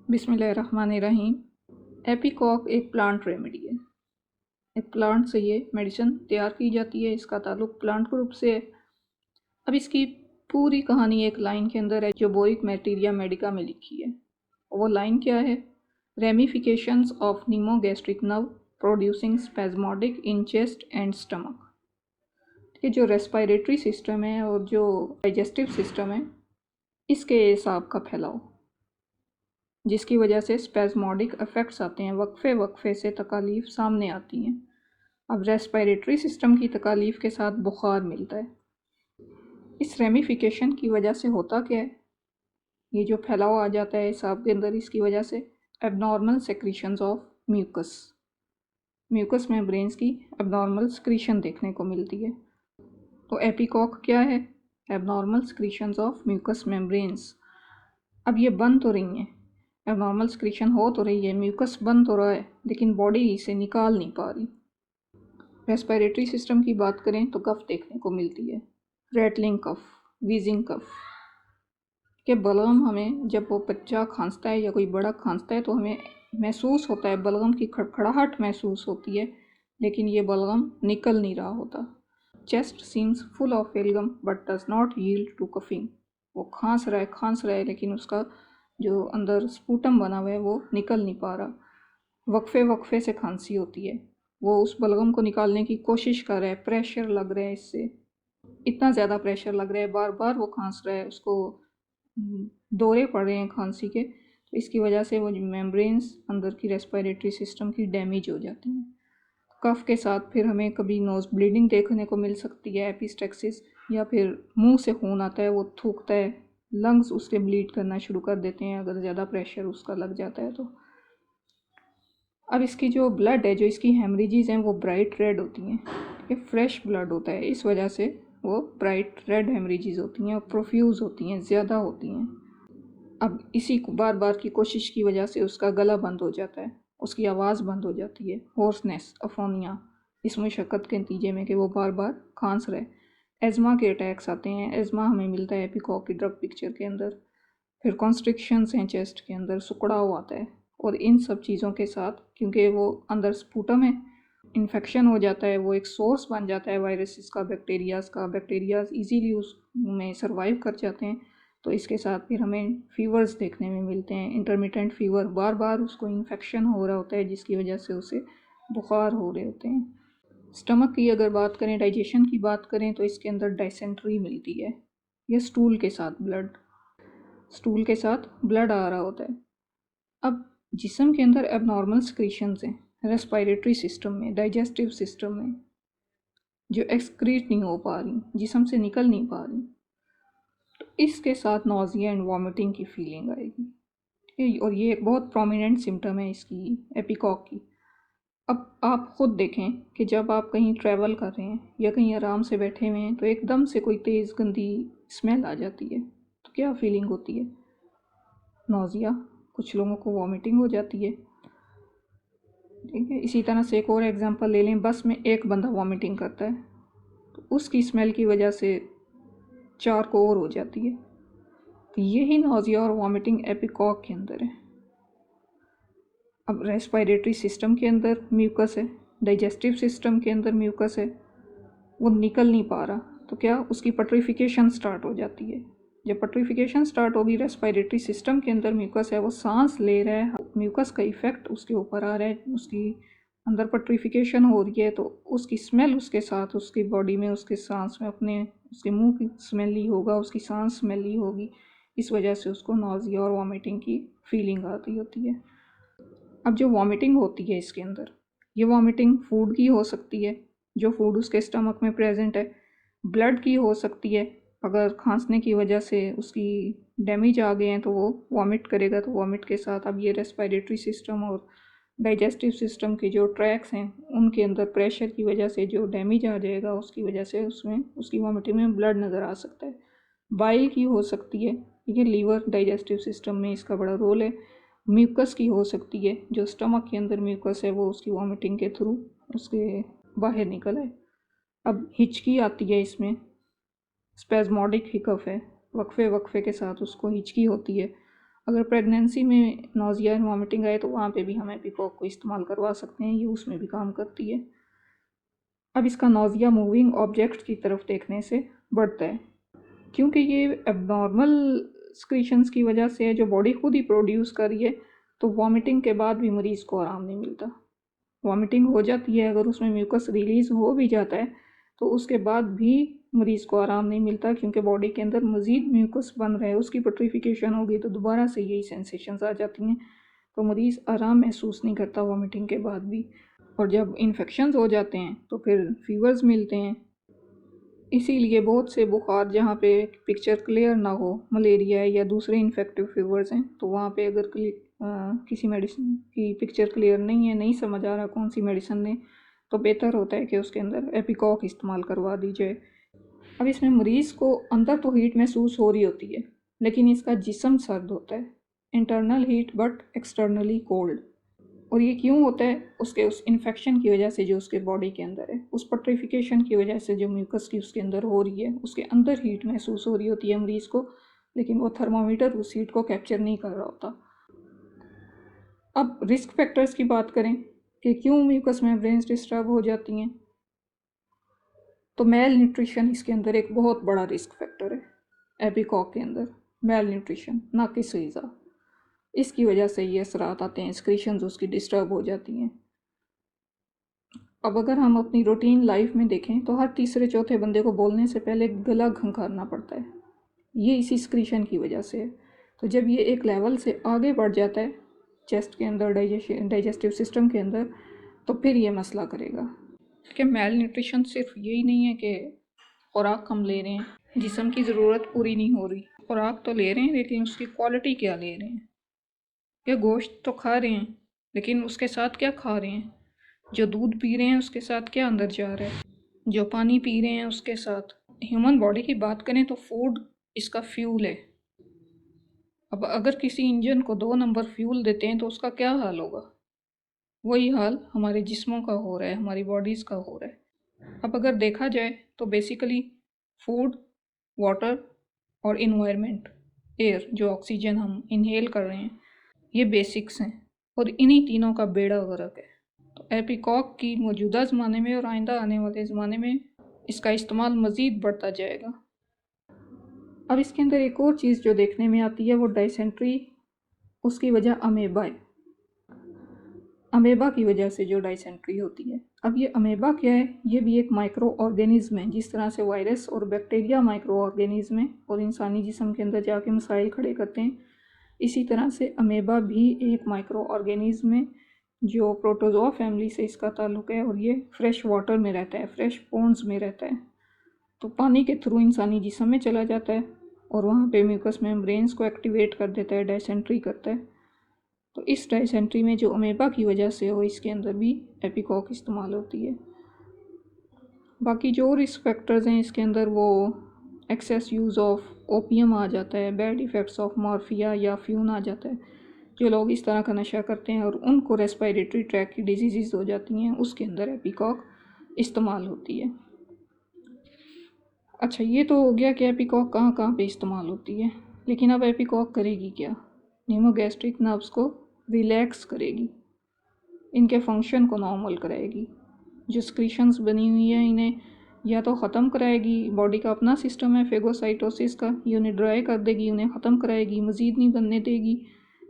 बिस्मिल्लाहिर्रहमानिर्रहीम। एपीकॉक एक plant remedy है। एक प्लांट से ये मेडिसिन तैयार की जाती है। इसका ताल्लुक प्लांट ग्रुप से है। अब इसकी पूरी कहानी एक लाइन के अंदर है जो बोइक मैटीरिया मेडिका में लिखी है। वो लाइन क्या है? Ramifications of pneumogastric nerve producing spasmodic in chest and stomach. ये जो रेस्पिरेटरी सिस्टम है और जो डाइजेस्टिव सिस्टम है, इसके एसाब का फैलाव, जिसकी वजह से स्पेज़मोडिक इफ़ेक्ट्स आते हैं। वक्फे वक्फे से तकालीफ सामने आती हैं। अब रेस्पिरेटरी सिस्टम की तकालीफ के साथ बुखार मिलता है। इस रेमिफिकेशन की वजह से होता क्या है? ये जो फैलाव आ जाता है एसाब के अंदर, इसकी वजह से abnormal secretions of mucous membranes की एबनॉर्मल स्क्रीशन देखने को मिलती है। तो एपीकॉक क्या है? Abnormal secretions of mucous membranes. अब ये बन तो रही हैं, एबनॉर्मल स्क्रीशन हो तो रही है, म्यूकस बन तो रहा है, लेकिन बॉडी इसे निकाल नहीं पा रही। रेस्पिरेटरी सिस्टम की बात करें तो कफ देखने को मिलती है, रैटलिंग कफ, वीजिंग कफ के बलगम। हमें जब वो बच्चा खांसता है या कोई बड़ा खांसता है तो हमें महसूस होता है, बलगम की खड़खड़ाहट महसूस होती है, लेकिन ये बलगम निकल नहीं रहा होता। Chest seems full of phlegm but does not yield to coughing. वो खांस रहा है, लेकिन उसका जो अंदर स्पूटम बना हुआ है वो निकल नहीं पा रहा। वक्फे वक्फे से खांसी होती है, वो उस बलगम को निकालने की कोशिश कर रहा है, प्रेशर लग रहा है, इससे इतना ज़्यादा प्रेशर लग रहा है, बार बार वो खांस रहा है, उसको दौरे पड़ रहे हैं खांसी के। तो इसकी वजह से वो मेम्ब्रेन्स अंदर की रेस्पिरेटरी सिस्टम की डैमेज हो जाती हैं। कफ के साथ फिर हमें कभी नोज़ ब्लीडिंग देखने को मिल सकती है, एपिस्टेक्सिस, या फिर मुंह से खून आता है, वो थूकता है, लंग्स उसके ब्लीड करना शुरू कर देते हैं अगर ज़्यादा प्रेशर उसका लग जाता है तो। अब इसकी जो ब्लड है, जो इसकी हेमरेजेस हैं, वो ब्राइट रेड होती हैं। ये फ्रेश ब्लड होता है, इस वजह से वो ब्राइट रेड हेमरेजेस होती हैं और प्रोफ्यूज़ होती हैं, ज़्यादा होती हैं। अब इसी बार बार की कोशिश की वजह से उसका गला बंद हो जाता है, उसकी आवाज़ बंद हो जाती है, होर्सनेस, अफोनिया, इस मुशक्क़त के नतीजे में कि वो बार बार खांस रहे। एज़मा के अटैक्स आते हैं। एज़मा हमें मिलता है एपीकॉक की ड्रग पिक्चर के अंदर। फिर कॉन्स्ट्रिक्शंस हैं चेस्ट के अंदर, सुकड़ाव आता है, और इन सब चीज़ों के साथ क्योंकि वो अंदर स्पूटम है, इन्फेक्शन हो जाता है, वो एक सोर्स बन जाता है वायरसेस का, बैक्टीरियाज ईजीली उसमें सर्वाइव कर जाते हैं। तो इसके साथ फिर हमें फीवर्स देखने में मिलते हैं, इंटरमिटेंट फीवर, बार बार उसको इन्फेक्शन हो रहा होता है, जिसकी वजह से उसे बुखार हो रहे होते हैं। स्टमक की अगर बात करें, डाइजेशन की बात करें, तो इसके अंदर डाइसेंट्री मिलती है, या स्टूल के साथ ब्लड आ रहा होता है। अब जिस्म के अंदर एबनॉर्मल सिक्रीशंस हैं, रेस्पिरेटरी सिस्टम में, डाइजेस्टिव सिस्टम में, जो एक्सक्रीट नहीं हो पा रही, जिस्म से निकल नहीं पा रही, तो इसके साथ नोज़िया एंड वॉमिटिंग की फीलिंग आएगी। और ये एक बहुत प्रोमिनेंट सिम्टम है इसकी, एपीकॉक की। अब आप ख़ुद देखें कि जब आप कहीं ट्रैवल कर रहे हैं या कहीं आराम से बैठे हुए हैं, तो एकदम से कोई तेज़ गंदी स्मेल आ जाती है, तो क्या फीलिंग होती है? नोज़िया, कुछ लोगों को वॉमिटिंग हो जाती है। ठीक है, इसी तरह से एक और एग्जांपल ले लें, बस में एक बंदा वॉमिटिंग करता है, तो उसकी स्मेल की वजह से 4 को और हो जाती है। तो यही नोज़िया और वॉमिटिंग एपीकॉक के अंदर है। अब रेस्पिरेटरी सिस्टम के अंदर म्यूकस है, डाइजेस्टिव सिस्टम के अंदर म्यूकस है, वो निकल नहीं पा रहा, तो क्या उसकी पट्रिफिकेशन स्टार्ट हो जाती है। जब पट्रिफिकेशन स्टार्ट होगी, रेस्पिरेटरी सिस्टम के अंदर म्यूकस है, वो सांस ले रहा है, म्यूकस का इफ़ेक्ट उसके ऊपर आ रहा है, उसकी अंदर पट्रिफिकेशन हो रही है, तो उसकी स्मेल उसके साथ उसकी बॉडी में, उसके सांस में, अपने उसके मुंह की स्मेल ही होगा, उसकी सांस स्मेल ही होगी, इस वजह से उसको नोज़िया और वॉमिटिंग की फीलिंग आती होती है। अब जो वॉमिटिंग होती है इसके अंदर, ये वॉमिटिंग फूड की हो सकती है, जो फूड उसके स्टमक में प्रेजेंट है, ब्लड की हो सकती है, अगर खांसने की वजह से उसकी डैमेज आ गए हैं तो वो वॉमिट करेगा, तो वॉमिट के साथ अब ये रेस्पिरेटरी सिस्टम और डाइजेस्टिव सिस्टम के जो ट्रैक्स हैं, उनके अंदर प्रेशर की वजह से जो डैमेज आ जाएगा, उसकी वजह से उसमें उसकी वॉमिटिंग में ब्लड नज़र आ सकता है। बाइल की हो सकती है, ठीक है, लीवर डाइजेस्टिव सिस्टम में इसका बड़ा रोल है। म्यूकस की हो सकती है, जो स्टमक के अंदर म्यूकस है वो उसकी वॉमिटिंग के थ्रू उसके बाहर निकल आए। अब हिचकी आती है इसमें, स्पेज़मोडिक हिकअप है, वक्फे वक्फे के साथ उसको हिचकी होती है। अगर प्रेगनेंसी में नौजिया एंड वॉमिटिंग आए तो वहाँ पे भी हम एपीकॉक को इस्तेमाल करवा सकते हैं, ये उसमें भी काम करती है। अब इसका नौजिया मूविंग ऑब्जेक्ट की तरफ देखने से बढ़ता है, क्योंकि ये एबनॉर्मल स्क्रीशंस की वजह से है जो बॉडी खुद ही प्रोड्यूस कर रही है, तो वॉमिटिंग के बाद भी मरीज़ को आराम नहीं मिलता। वॉमिटिंग हो जाती है, अगर उसमें म्यूकस रिलीज़ हो भी जाता है तो उसके बाद भी मरीज़ को आराम नहीं मिलता, क्योंकि बॉडी के अंदर मज़ीद म्यूकस बन रहा है, उसकी पेट्रीफिकेशन होगी तो दोबारा से यही सेंसेशंस आ जाती हैं, तो मरीज़ आराम महसूस नहीं करता वॉमिटिंग के बाद भी। और जब इन्फेक्शंस हो जाते हैं तो फिर फीवर्स मिलते हैं। इसीलिए बहुत से बुखार जहाँ पे पिक्चर क्लियर ना हो, मलेरिया है या दूसरे इन्फेक्टिव फीवर्स हैं, तो वहाँ पे अगर किसी मेडिसिन की पिक्चर क्लियर नहीं है, नहीं समझ आ रहा कौन सी मेडिसिन दें, तो बेहतर होता है कि उसके अंदर एपीकॉक इस्तेमाल करवा दी जाए। अब इसमें मरीज़ को अंदर तो हीट महसूस हो रही होती है, लेकिन इसका जिस्म सर्द होता है, internal heat but externally cold. और ये क्यों होता है? उसके उस इन्फेक्शन की वजह से जो उसके बॉडी के अंदर है, उस पेट्रीफिकेशन की वजह से जो म्यूकस की उसके अंदर हो रही है, उसके अंदर हीट महसूस हो रही होती है मरीज़ को, लेकिन वो थर्मामीटर उस हीट को कैप्चर नहीं कर रहा होता। अब रिस्क फैक्टर्स की बात करें कि क्यों म्यूकस मेम्ब्रेन्स डिस्टर्ब हो जाती हैं, तो मेल न्यूट्रिशन इसके अंदर एक बहुत बड़ा रिस्क फैक्टर है। एपीकॉक के अंदर मेल न्यूट्रिशन, नाकिस ग़िज़ा, इसकी वजह से ये असरात आते हैं, एक्सक्रीशंस उसकी डिस्टर्ब हो जाती हैं। अब अगर हम अपनी रूटीन लाइफ में देखें तो हर तीसरे चौथे बंदे को बोलने से पहले गला खंखारना पड़ता है, ये इसी स्क्रीशन की वजह से है। तो जब ये एक लेवल से आगे बढ़ जाता है चेस्ट के अंदर, डाइजेस्टिव सिस्टम के अंदर, तो फिर ये मसला करेगा। कि मेल न्यूट्रिशन सिर्फ यही नहीं है कि खुराक कम ले रहे हैं, जिस्म की ज़रूरत पूरी नहीं हो रही, खुराक तो ले रहे हैं लेकिन उसकी क्वालिटी क्या ले रहे हैं। या गोश्त तो खा रहे हैं लेकिन उसके साथ क्या खा रहे हैं, जो दूध पी रहे हैं उसके साथ क्या अंदर जा रहा है, जो पानी पी रहे हैं उसके साथ। ह्यूमन बॉडी की बात करें तो फूड इसका फ्यूल है। अब अगर किसी इंजन को 2 नंबर फ्यूल देते हैं तो उसका क्या हाल होगा? वही हाल हमारे जिस्मों का हो रहा है, हमारी बॉडीज़ का हो रहा है। अब अगर देखा जाए तो बेसिकली फूड, वाटर और इन्वायरमेंट, एयर, जो ऑक्सीजन हम इनहेल कर रहे हैं, ये बेसिक्स हैं और इन्हीं तीनों का बेड़ा गर्क है। तो एपीकॉक की मौजूदा ज़माने में और आइंदा आने वाले ज़माने में इसका इस्तेमाल मज़ीद बढ़ता जाएगा। अब इसके अंदर एक और चीज़ जो देखने में आती है वो डाइसेंट्री, उसकी वजह अमेबा है। अमेबा की वजह से जो डाइसेंट्री होती है। अब ये अमेबा क्या है? ये भी एक माइक्रो ऑर्गेनिज्म है। जिस तरह से वायरस और बैक्टीरिया माइक्रो ऑर्गेनिज्म है और इंसानी जिस्म के अंदर जाके मसाइल खड़े करते हैं, इसी तरह से अमेबा भी एक माइक्रो ऑर्गेनिज्म है जो प्रोटोजोआ फैमिली से इसका ताल्लुक़ है और ये फ्रेश वाटर में रहता है, फ्रेश पॉन्ड्स में रहता है। तो पानी के थ्रू इंसानी जिस्म में चला जाता है और वहाँ पे म्यूकस मेम्ब्रेन्स को एक्टिवेट कर देता है, डाइसेंट्री करता है। तो इस डाइसेंट्री में जो अमेबा की वजह से हो, इसके अंदर भी एपीकॉक इस्तेमाल होती है। बाकी जो रिस्क फैक्टर्स हैं इसके अंदर, वो एक्सेस यूज़ ऑफ ओपियम आ जाता है, बैड इफ़ेक्ट्स ऑफ मॉर्फिया या फ्यून आ जाता है। जो लोग इस तरह का नशा करते हैं और उनको रेस्पिरेटरी ट्रैक की डिजीज़ हो जाती हैं, उसके अंदर एपीकॉक इस्तेमाल होती है। अच्छा, ये तो हो गया कि एपीकॉक कहाँ कहाँ पे इस्तेमाल होती है, लेकिन अब एपीकॉक करेगी क्या? न्यूमोगैस्ट्रिक नर्व्स को रिलैक्स करेगी, इनके फंक्शन को नॉर्मल कराएगी, जो स्क्रीशंस बनी हुई हैं इन्हें या तो ख़त्म कराएगी, बॉडी का अपना सिस्टम है फेगोसाइटोसिस का, ये उन्हें ड्राई कर देगी, उन्हें ख़त्म कराएगी, मज़ीद नहीं बनने देगी,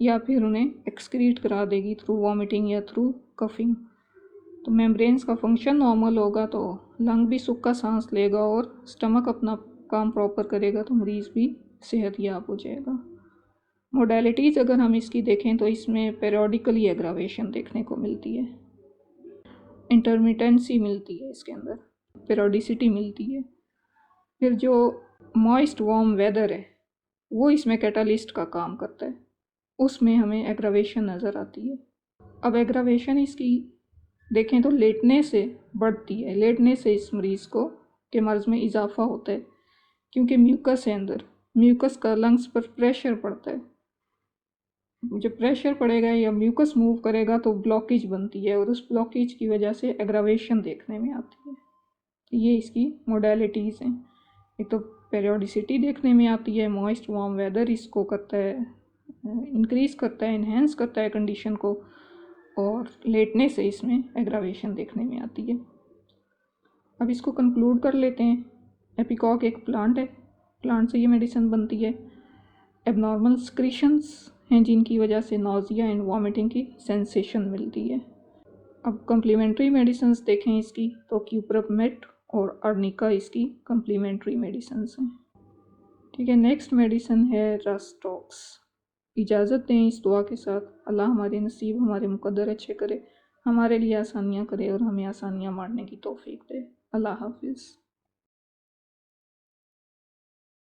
या फिर उन्हें एक्सक्रीट करा देगी थ्रू वॉमिटिंग या थ्रू कफिंग। तो मेम्ब्रेन्स का फंक्शन नॉर्मल होगा तो लंग भी सूखा सांस लेगा और स्टमक अपना काम प्रॉपर करेगा, तो मरीज़ भी सेहतयाब हो जाएगा। मोडेलिटीज़ अगर हम इसकी देखें तो इसमें पेरियोडिकली एग्रावेशन देखने को मिलती है, इंटरमिटेंसी मिलती है इसके अंदर, पेरियोडिसिटी मिलती है। फिर जो मॉइस्ट वार्म वेदर है वो इसमें कैटालिस्ट का काम करता है, उसमें हमें एग्रावेशन नज़र आती है। अब एग्रावेशन इसकी देखें तो लेटने से बढ़ती है, लेटने से इस मरीज़ को के मर्ज़ में इजाफा होता है, क्योंकि म्यूकस है अंदर, म्यूकस का लंग्स पर प्रेशर पड़ता है। जब प्रेशर पड़ेगा या म्यूकस मूव करेगा तो ब्लॉकेज बनती है और उस ब्लॉकेज की वजह से एग्रावेशन देखने में आती है। तो ये इसकी मोडेलिटीज़ हैं। एक तो पेरियोडिसिटी देखने में आती है, मॉइस्ट वार्म वेदर इसको करता है इंक्रीज़ करता है, इन्हेंस करता है कंडीशन को, और लेटने से इसमें एग्रावेशन देखने में आती है। अब इसको कंक्लूड कर लेते हैं। एपिकॉक एक प्लांट है, प्लांट से ये मेडिसिन बनती है। एबनॉर्मल स्क्रीशंस हैं जिनकी वजह से नोज़िया एंड वॉमिटिंग की सेंसेशन मिलती है। अब कम्प्लीमेंट्री मेडिसिन्स देखें इसकी, तो क्यूप्रमेट और अर्निका इसकी कम्प्लीमेंट्री मेडिसिन्स हैं। ठीक है, नेक्स्ट मेडिसिन है रस्टॉक्स। इजाज़त दें इस दुआ के साथ, अल्लाह हमारे नसीब हमारे मुकद्दर अच्छे करे, हमारे लिए आसानियाँ करे और हमें आसानियाँ मारने की तौफीक दे। अल्लाह हाफिज़।